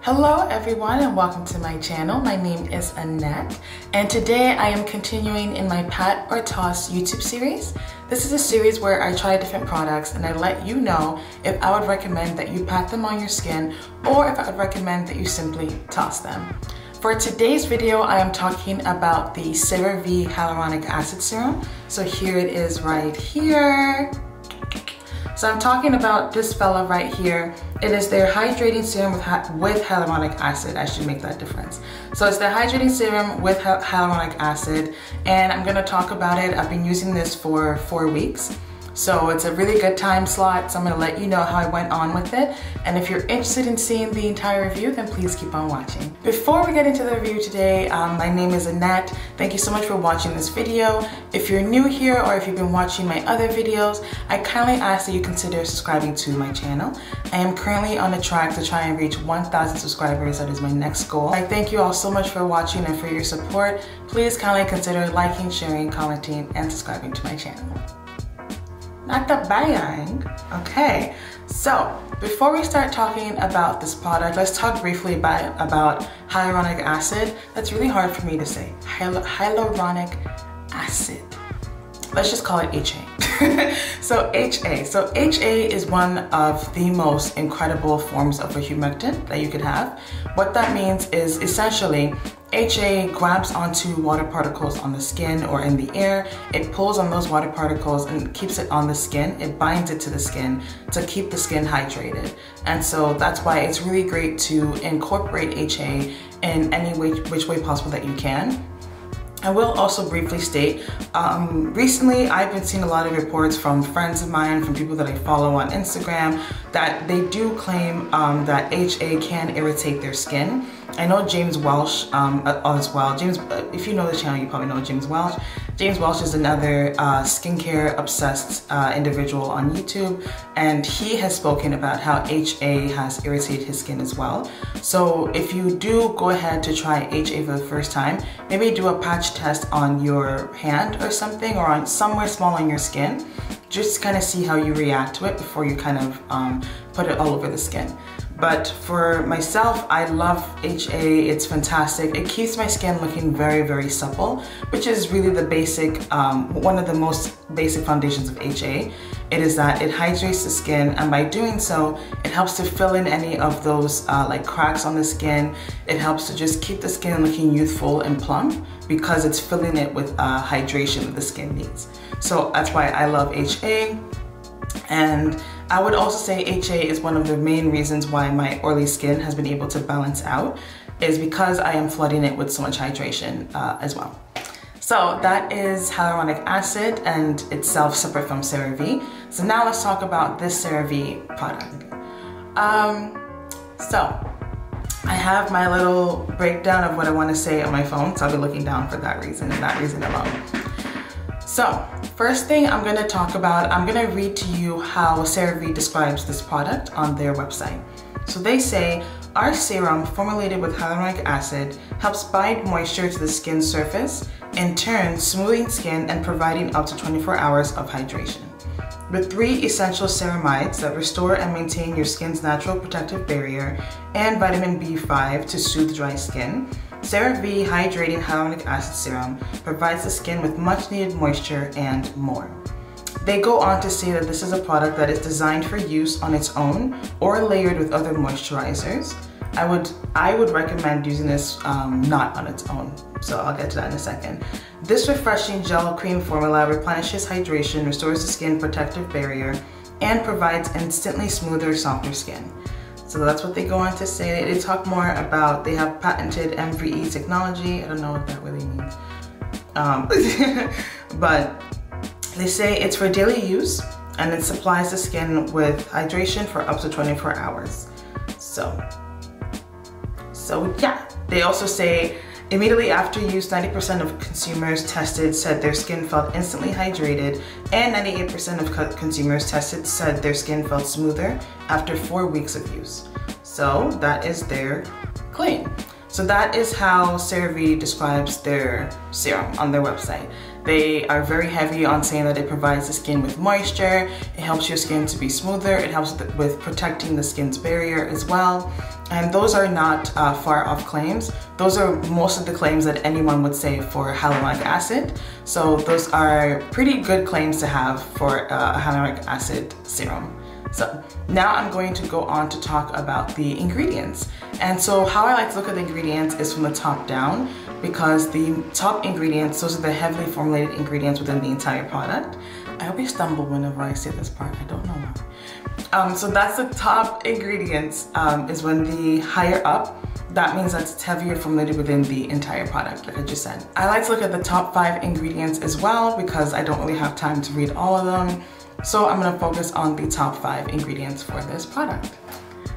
Hello everyone and welcome to my channel. My name is Annette and today I am continuing in my Pat or Toss YouTube series. This is a series where I try different products and I let you know if I would recommend that you pat them on your skin or if I would recommend that you simply toss them. For today's video, I am talking about the CeraVe's Hyaluronic Acid Serum. So here it is right here. So I'm talking about this fella right here. It is their hydrating serum with hyaluronic acid. I should make that difference. So it's the hydrating serum with hyaluronic acid, and I'm gonna talk about it. I've been using this for 4 weeks. So it's a really good time slot. So I'm gonna let you know how I went on with it. And if you're interested in seeing the entire review, then please keep on watching. Before we get into the review today, my name is Annette. Thank you so much for watching this video. If you're new here or if you've been watching my other videos, I kindly ask that you consider subscribing to my channel. I am currently on a track to try and reach 1,000 subscribers. That is my next goal. I thank you all so much for watching and for your support. Please kindly consider liking, sharing, commenting, and subscribing to my channel. Not the bang. Okay, so before we start talking about this product, let's talk briefly about hyaluronic acid. That's really hard for me to say. Hyaluronic acid. Let's just call it HA. So HA is one of the most incredible forms of a humectant that you could have. What that means is essentially HA grabs onto water particles on the skin or in the air. It pulls on those water particles and keeps it on the skin. It binds it to the skin to keep the skin hydrated. And so that's why it's really great to incorporate HA in any which way possible that you can. I will also briefly state, recently I've been seeing a lot of reports from friends of mine, from people that I follow on Instagram, that they do claim that HA can irritate their skin. I know James Welsh as well. James, if you know the channel, you probably know James Welsh. James Welsh is another skincare obsessed individual on YouTube, and he has spoken about how HA has irritated his skin as well. So if you do go ahead to try HA for the first time, maybe do a patch test on your hand or something, or on somewhere small on your skin, just kind of see how you react to it before you kind of put it all over the skin. But for myself, I love HA. It's fantastic. It keeps my skin looking very, very supple, which is really the basic, one of the most basic foundations of HA. It is that it hydrates the skin, and by doing so, it helps to fill in any of those like cracks on the skin. It helps to just keep the skin looking youthful and plump because it's filling it with hydration that the skin needs. So that's why I love HA. And I would also say HA is one of the main reasons why my oily skin has been able to balance out, is because I am flooding it with so much hydration as well. So that is hyaluronic acid and itself separate from CeraVe's. So now let's talk about this CeraVe's product. So I have my little breakdown of what I want to say on my phone, so I'll be looking down for that reason and that reason alone. So first thing I'm going to talk about, I'm going to read to you how CeraVe's describes this product on their website. So they say, our serum formulated with hyaluronic acid helps bind moisture to the skin surface, in turn smoothing skin and providing up to 24 hours of hydration. With 3 essential ceramides that restore and maintain your skin's natural protective barrier and vitamin B5 to soothe dry skin, CeraVe's Hydrating Hyaluronic Acid Serum provides the skin with much needed moisture and more. They go on to say that this is a product that is designed for use on its own or layered with other moisturizers. I would recommend using this not on its own, so I'll get to that in a second. This refreshing gel cream formula replenishes hydration, restores the skin protective barrier, and provides instantly smoother, softer skin. So that's what they go on to say. They talk more about, they have patented MVE technology. I don't know what that really means. But they say it's for daily use and it supplies the skin with hydration for up to 24 hours. So yeah, they also say immediately after use, 90% of consumers tested said their skin felt instantly hydrated, and 98% of consumers tested said their skin felt smoother after 4 weeks of use. So that is their claim. So that is how CeraVe's describes their serum on their website. They are very heavy on saying that it provides the skin with moisture, it helps your skin to be smoother, it helps with protecting the skin's barrier as well. And those are not far off claims. Those are most of the claims that anyone would say for hyaluronic acid. So those are pretty good claims to have for a hyaluronic acid serum. So now I'm going to go on to talk about the ingredients. And so how I like to look at the ingredients is from the top down, because the top ingredients, those are the heavily formulated ingredients within the entire product. I always stumble whenever I say this part, I don't know why. So that's the top ingredients, is when the higher up, that means that it's heavier formulated within the entire product, like I just said. I like to look at the top 5 ingredients as well, because I don't really have time to read all of them. So I'm gonna focus on the top 5 ingredients for this product.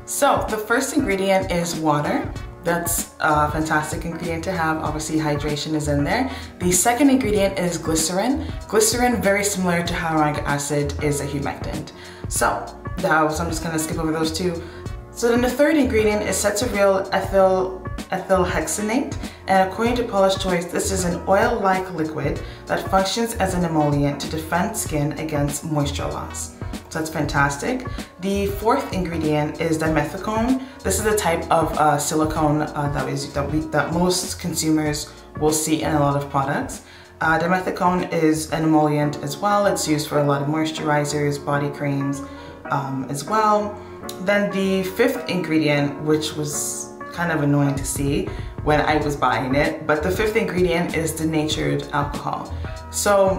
So the first ingredient is water. That's a fantastic ingredient to have. Obviously, hydration is in there. The second ingredient is glycerin. Glycerin, very similar to hyaluronic acid, is a humectant. So I'm just gonna skip over those two. So then the third ingredient is CeraVe's ethylhexanate. And according to Paula's Choice, this is an oil-like liquid that functions as an emollient to defend skin against moisture loss. So that's fantastic. The fourth ingredient is dimethicone. This is a type of silicone that most consumers will see in a lot of products. Dimethicone is an emollient as well. It's used for a lot of moisturizers, body creams as well. Then the fifth ingredient, which was kind of annoying to see when I was buying it, but the fifth ingredient is denatured alcohol. So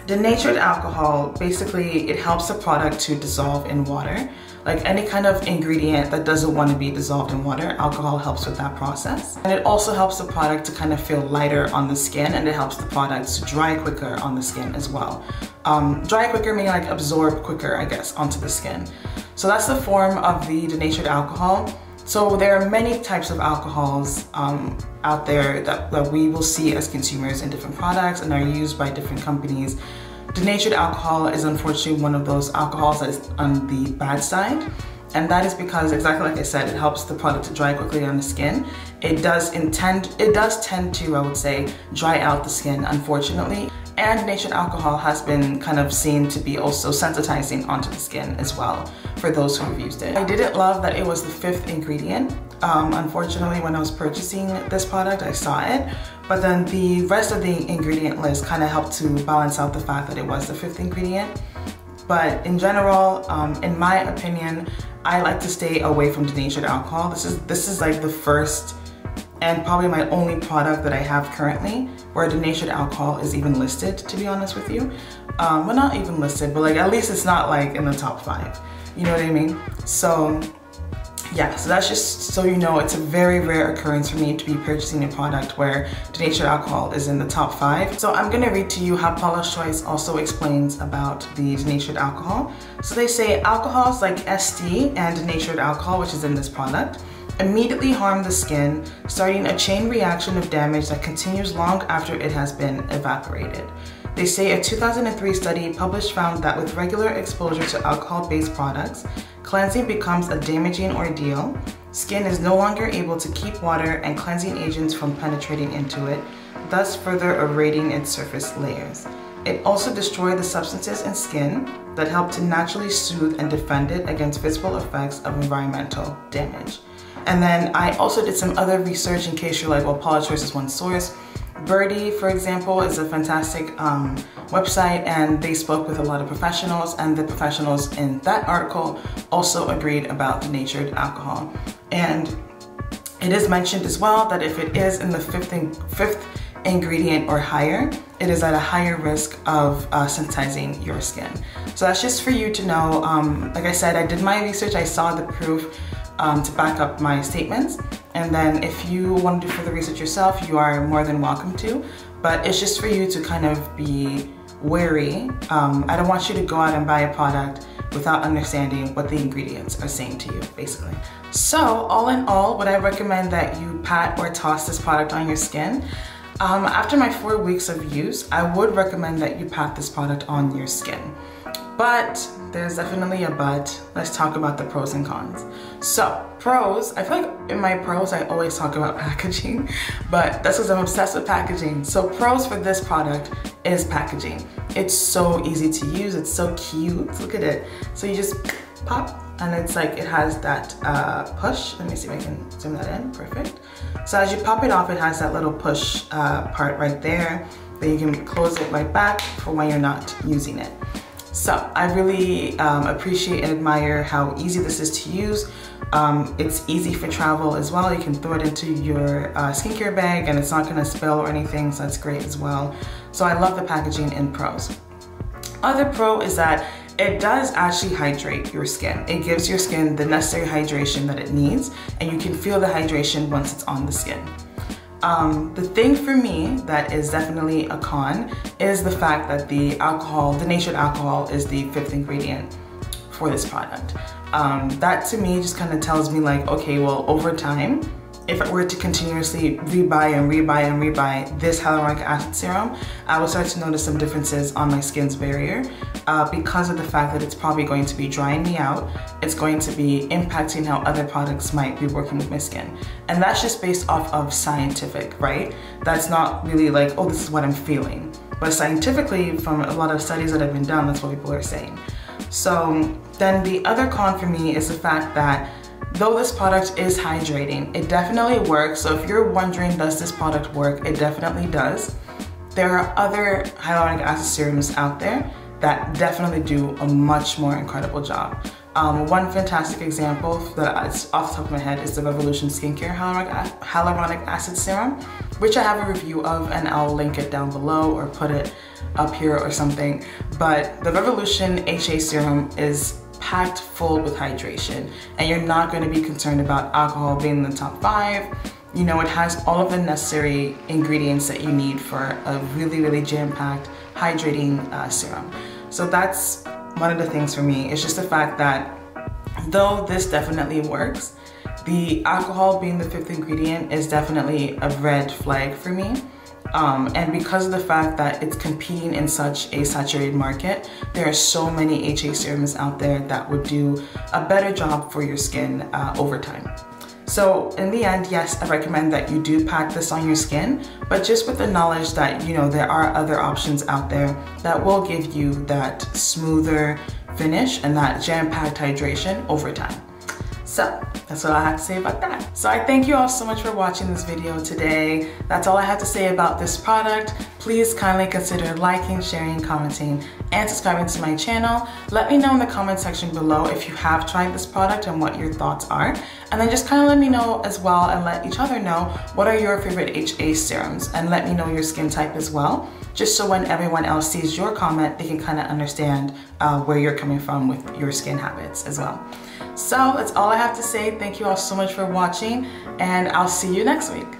denatured alcohol, basically it helps the product to dissolve in water. Like any kind of ingredient that doesn't want to be dissolved in water, alcohol helps with that process. And it also helps the product to kind of feel lighter on the skin, and it helps the product to dry quicker on the skin as well. Dry quicker meaning like absorb quicker, I guess, onto the skin. So that's the form of the denatured alcohol. So there are many types of alcohols out there that we will see as consumers in different products and are used by different companies. Denatured alcohol is unfortunately one of those alcohols that is on the bad side. And that is because, exactly like I said, it helps the product to dry quickly on the skin. It does tend to, I would say, dry out the skin, unfortunately. And denatured alcohol has been kind of seen to be also sensitizing onto the skin as well for those who have used it. I didn't love that it was the fifth ingredient. Unfortunately, when I was purchasing this product, I saw it, but then the rest of the ingredient list kind of helped to balance out the fact that it was the fifth ingredient. But in general, in my opinion, I like to stay away from denatured alcohol. This is like the first and probably my only product that I have currently where denatured alcohol is even listed, to be honest with you. Well, not even listed, but like at least it's not like in the top 5. You know what I mean? So yeah, so that's just so you know, it's a very rare occurrence for me to be purchasing a product where denatured alcohol is in the top 5. So I'm gonna read to you how Paula's Choice also explains about the denatured alcohol. So they say alcohols like SD and denatured alcohol, which is in this product, immediately harm the skin, starting a chain reaction of damage that continues long after it has been evaporated. They say a 2003 study published found that with regular exposure to alcohol-based products, cleansing becomes a damaging ordeal. Skin is no longer able to keep water and cleansing agents from penetrating into it, thus further eroding its surface layers. It also destroys the substances in skin that help to naturally soothe and defend it against visible effects of environmental damage. And then I also did some other research in case you're like, well, Paula's Choice is one source. Birdie, for example, is a fantastic website, and they spoke with a lot of professionals, and the professionals in that article also agreed about denatured alcohol. And it is mentioned as well that if it is in the fifth ingredient or higher, it is at a higher risk of sensitizing your skin. So that's just for you to know. Like I said, I did my research, I saw the proof to back up my statements. And then if you want to do further research yourself, you are more than welcome to. But it's just for you to kind of be wary. I don't want you to go out and buy a product without understanding what the ingredients are saying to you, basically. So all in all, would I recommend that you pat or toss this product on your skin? After my 4 weeks of use, I would recommend that you pat this product on your skin. But there's definitely a but. Let's talk about the pros and cons. So pros, I feel like in my pros I always talk about packaging, but that's because I'm obsessed with packaging. So pros for this product is packaging. It's so easy to use, it's so cute, look at it. So you just pop and it's like it has that push. Let me see if I can zoom that in. Perfect. So as you pop it off, it has that little push part right there. Then you can close it right back for when you're not using it. So I really appreciate and admire how easy this is to use. It's easy for travel as well. You can throw it into your skincare bag and it's not gonna spill or anything, so that's great as well. So I love the packaging in pros. Other pro is that it does actually hydrate your skin. It gives your skin the necessary hydration that it needs, and you can feel the hydration once it's on the skin. The thing for me that is definitely a con is the fact that the alcohol, the natured alcohol, is the 5th ingredient for this product. That to me just kind of tells me like, okay, well, over time, if I were to continuously rebuy and rebuy and rebuy this hyaluronic acid serum, I will start to notice some differences on my skin's barrier because of the fact that it's probably going to be drying me out. It's going to be impacting how other products might be working with my skin. And that's just based off of scientific, right? That's not really like, oh, this is what I'm feeling. But scientifically, from a lot of studies that have been done, that's what people are saying. So then the other con for me is the fact that though this product is hydrating, it definitely works. So if you're wondering, does this product work? It definitely does. There are other hyaluronic acid serums out there that definitely do a much more incredible job. One fantastic example that's off the top of my head is the Revolution Skincare Hyaluronic Acid Serum, which I have a review of and I'll link it down below or put it up here or something. But the Revolution HA Serum is packed full with hydration, and you're not going to be concerned about alcohol being in the top 5. You know, it has all of the necessary ingredients that you need for a really, really jam-packed hydrating serum. So that's one of the things for me. It's just the fact that though this definitely works, the alcohol being the 5th ingredient is definitely a red flag for me. And because of the fact that it's competing in such a saturated market, there are so many HA serums out there that would do a better job for your skin over time. So in the end, yes, I recommend that you do pack this on your skin, but just with the knowledge that, you know, there are other options out there that will give you that smoother finish and that jam-packed hydration over time. So that's all I have to say about that. So I thank you all so much for watching this video today. That's all I have to say about this product. Please kindly consider liking, sharing, commenting, and subscribing to my channel. Let me know in the comment section below if you have tried this product and what your thoughts are. And then just kind of let me know as well, and let each other know what are your favorite HA serums, and let me know your skin type as well, just so when everyone else sees your comment, they can kind of understand where you're coming from with your skin habits as well. So that's all I have to say. Thank you all so much for watching, and I'll see you next week.